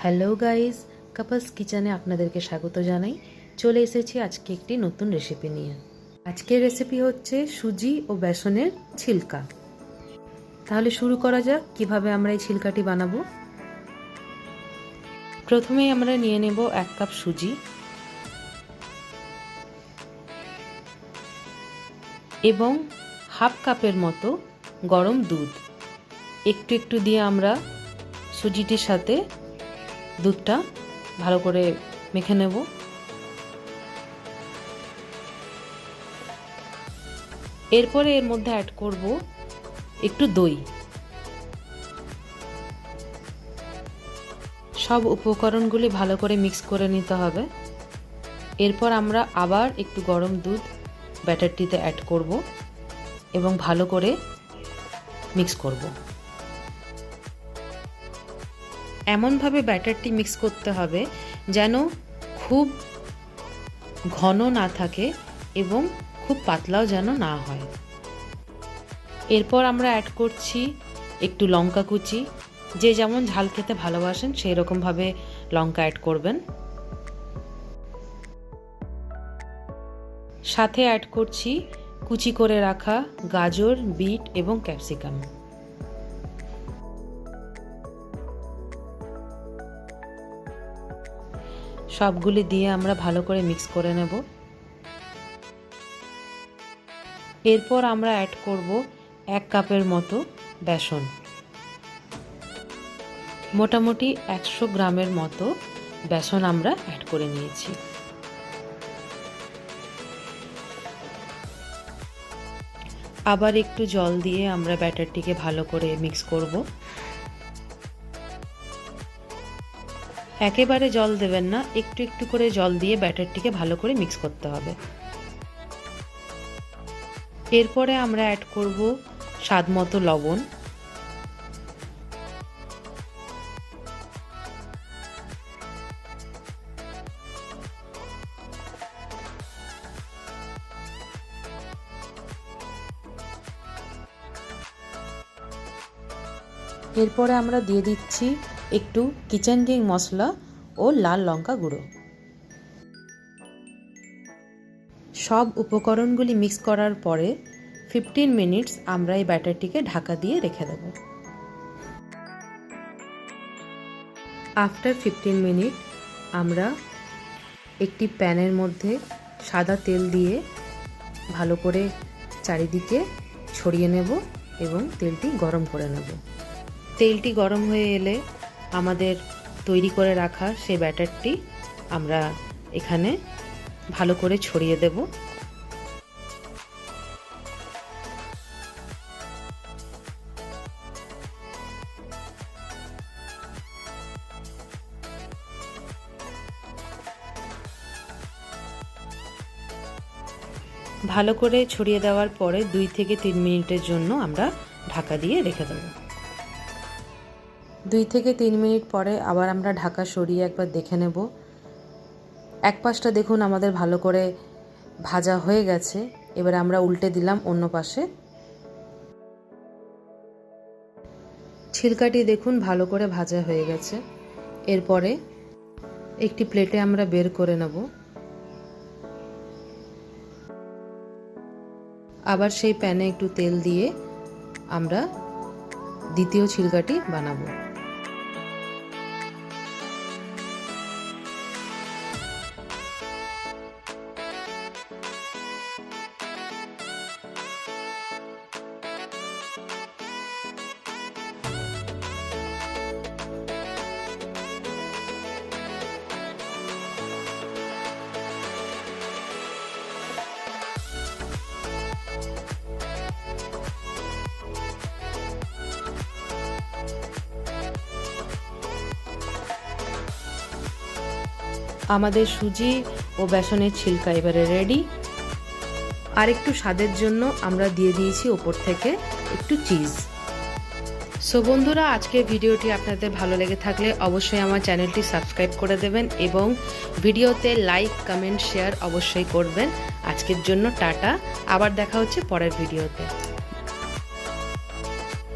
Hello guys, couples কিচেনে আপনাদেরকে স্বাগত জানাই। চলে এসেছি আজকে একটি নতুন রেসিপি নিয়ে। আজকের রেসিপি হচ্ছে সুজি ও বেসনের ছিলকা। তাহলে শুরু করা যাক কিভাবে আমরা এই ছিলকাটি বানাবো। প্রথমেই আমরা নিয়ে নেব 1 কাপ সুজি এবং হাফ কাপের মতো গরম দুধ। একটু একটু দিয়ে আমরা সুজিটির সাথে দুধটা ভালো করে মেখে নেব। এরপরে এর মধ্যে অ্যাড করব একটু দই। সব উপকরণগুলি ভালো করে মিক্স করে নিতে হবে। এরপর আমরা আবার একটু গরম দুধ ব্যাটারটিতে অ্যাড করব এবং ভালো করে মিক্স করব। এমনভাবে ব্যাটারটি মিক্স করতে হবে যেন খুব ঘন না থাকে এবং খুব পাতলাও যেন না হয়। এরপর আমরা অ্যাড করছি একটু লঙ্কা কুচি। যে যেমন ঝাল খেতে ভালোবাসেন সেই রকমভাবে লঙ্কা অ্যাড করবেন। সাথে অ্যাড করছি কুচি করে রাখা গাজর, বিট এবং ক্যাপসিকাম। সবগুলি দিয়ে আমরা ভালো করে মিক্স করে নেব। এরপর আমরা অ্যাড করব 1 কাপের মতো বেসন। মোটামুটি 100 গ্রামের মতো বেসন আমরা অ্যাড করে নিয়েছি। আবার একটু জল দিয়ে আমরা ব্যাটারটিকে ভালো করে মিক্স করব। একেবারে জল দেবেন না, একটু একটু করে জল দিয়ে ব্যাটারটিকে ভালো করে মিক্স করতে হবে। এরপরে আমরা অ্যাড করব স্বাদ মতো লবণ। এরপরে আমরা দিয়ে দিচ্ছি একটু কিচেন কিং মশলা ও লাল লঙ্কা গুঁড়ো। সব উপকরণগুলি মিক্স করার পরে 15 মিনিটস আমরা এই ব্যাটারটিকে ঢাকা দিয়ে রেখে দেব। আফটার 15 মিনিট আমরা একটি প্যানের মধ্যে সাদা তেল দিয়ে ভালো করে চারিদিকে ছড়িয়ে নেব এবং তেলটি গরম করে নেব। তেলটি গরম হয়ে এলে আমাদের তৈরি করে রাখা সেই ব্যাটারটি আমরা এখানে ভালো করে ছড়িয়ে দেব। ভালো করে ছড়িয়ে দেওয়ার পরে 2 থেকে 3 মিনিটের জন্য আমরা ঢাকা দিয়ে রেখে দেব। 2 থেকে 3 মিনিট পরে আবার আমরা ঢাকা সরিয়ে একবার দেখে নেব। এক পাশটা দেখুন আমাদের ভালো করে ভাজা হয়ে গেছে। এবার আমরা উল্টে দিলাম অন্য পাশে। ছিলকাটি দেখুন ভালো করে ভাজা হয়ে গেছে। এরপরে একটি প্লেটে আমরা বের করে নেব। আবার সেই প্যানে একটু তেল দিয়ে আমরা দ্বিতীয় ছিলকাটি বানাবো। আমাদের সুজি ও বেসনের ছিলকা এবারে রেডি। আর একটু স্বাদের জন্য আমরা দিয়ে দিয়েছি ওপর থেকে একটু চিজ। সো বন্ধুরা, আজকের ভিডিওটি আপনাদের ভালো লেগে থাকলে অবশ্যই আমার চ্যানেলটি সাবস্ক্রাইব করে দেবেন এবং ভিডিওতে লাইক, কমেন্ট, শেয়ার অবশ্যই করবেন। আজকের জন্য টাটা, আবার দেখা হচ্ছে পরের ভিডিওতে।